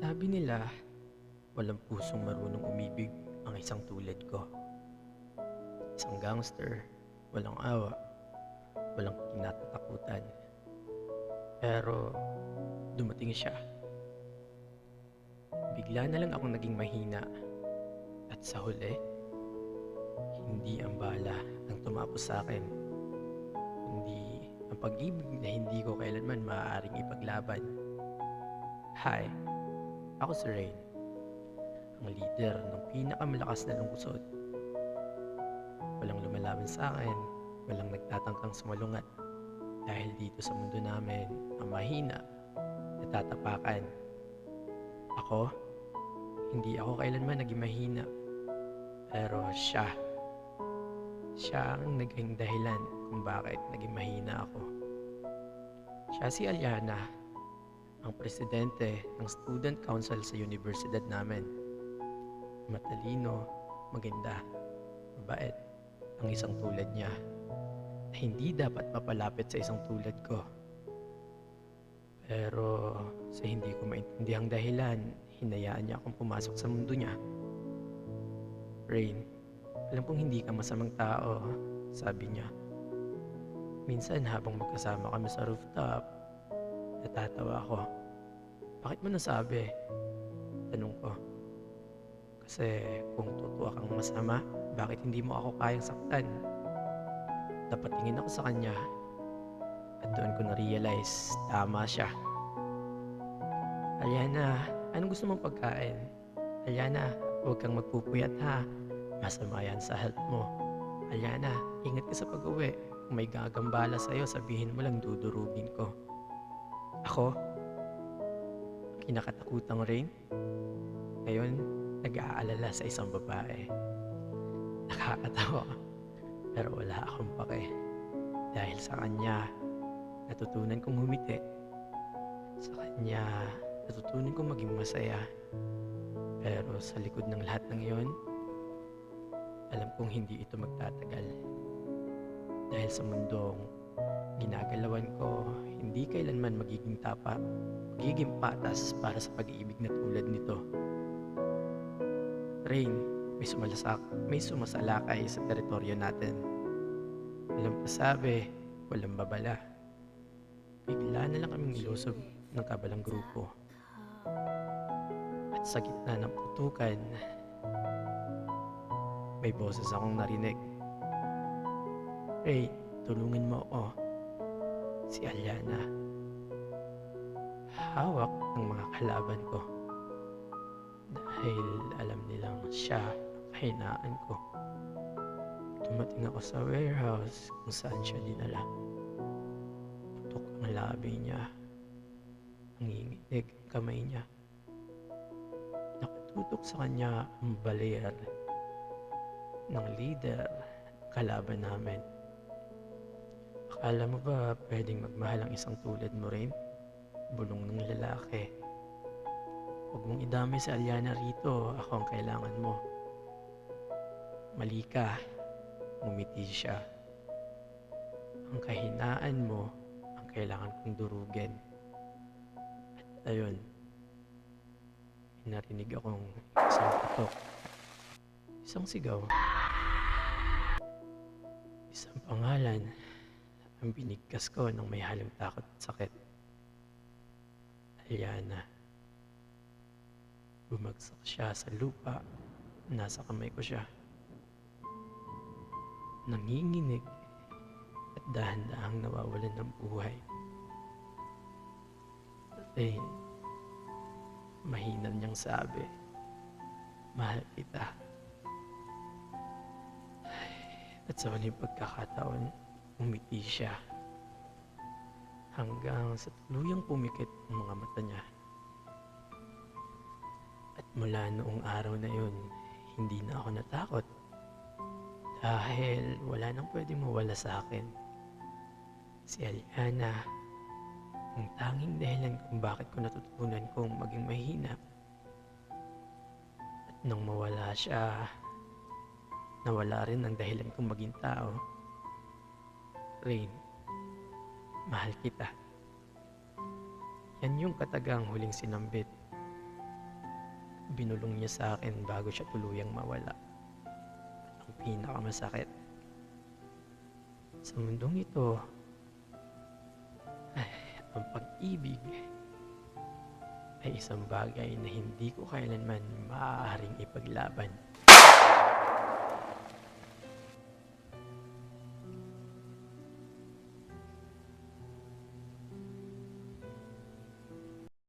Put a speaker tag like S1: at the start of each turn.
S1: Sabi nila, walang pusong marunong umibig ang isang tulad ko. Isang gangster, walang awa, walang kinatatakutan. Pero dumating siya. Bigla na lang akong naging mahina. At sa huli, hindi ang bala ang tumapos sa akin, kundi ang pag-ibig na hindi ko kailanman maaaring ipaglaban. Hi, ako si Rain, ang leader ng pinakamalakas na lungsod. Walang lumalaban sa akin, walang nagtatangkang sumalungat. Dahil dito sa mundo namin, ang mahina, natatapakan. Ako, hindi ako kailanman naging mahina. Pero siya ang naging dahilan kung bakit naging mahina ako. Siya si Aliana, ang presidente ng student council sa universidad namin. Matalino, maganda, mabait, ang isang tulad niya na hindi dapat mapalapit sa isang tulad ko. Pero sa hindi ko maintindihan dahilan, hinayaan niya akong pumasok sa mundo niya. Rain, alam kong hindi ka masamang tao, sabi niya. Minsan habang magkasama kami sa rooftop, natatawa ako. Bakit mo nasabi? Tanong ko. Kasi kung totoo kang masama, bakit hindi mo ako kayang saktan? Napatingin ako sa kanya at doon ko na-realize tama siya. Aliana, anong gusto mong pagkain? Aliana, huwag kang magpupuyat ha. Masama yan sa health mo. Aliana, ingat ka sa pag-uwi. Kung may gagambala sa'yo, sabihin mo lang dudurugin ko. Ako? Kinakatakutang Rain? Ngayon, nag-aalala sa isang babae. Nakakatawa. Pero wala akong pake. Dahil sa kanya, natutunan kong humiti. Sa kanya, natutunan kong maging masaya. Pero sa likod ng lahat ng iyon, alam kong hindi ito magtatagal. Dahil sa mundong ginagalawan ko, hindi kailanman magiging patas para sa pag-ibig na tulad nito. Rain, may sumasalakay sa teritoryo natin. Walang pasabi, walang babala. Bigla na lang kaming nilusob ng kabalang grupo. At sa gitna ng putukan, may boses akong narinig. Ray, tulungan mo ako. Si Aliana. Hawak ng mga kalaban ko. Dahil alam nilang siya ang kahinaan ko. Dumating ako sa warehouse kung saan siya dinala. Putok ang labi niya. Nanginginig ang kamay niya. Nakatutok sa kanya ang baler ng leader kalaban namin. Akala mo ba pwedeng magmahal ang isang tulad mo rin? Bulong ng lalaki. Huwag mong idamay si Aliana rito, ako ang kailangan mo. Mali ka, ngumiti siya. Ang kahinaan mo ang kailangan kong durugin. At ayun, narinig akong isang putok, isang sigaw, isang pangalan ang binigkas ko nang may halong takot at sakit. Aliana. Bumagsak siya sa lupa. Nasa kamay ko siya. Nanginginig at dahan-dahang nawawalan ng buhay. Rain, mahina niyang sabi, mahal kita. At sa huling pagkakataon, umiti siya. Hanggang sa tuluyang pumikit ang mga mata niya. At mula noong araw na yun, hindi na ako natakot. Dahil wala nang pwedeng mawala sa akin. Si Aliana, ang tanging dahilan kung bakit ko natutunan kong maging mahina. At nang mawala siya, nawala rin ang dahilan kong maging tao. Rain, mahal kita. Yan yung katagang huling sinambit binulong niya sa akin bago siya tuluyang mawala. At ang pinakamasakit, sa mundong ito, ang pag-ibig ay isang bagay na hindi ko kailanman maaaring ipaglaban.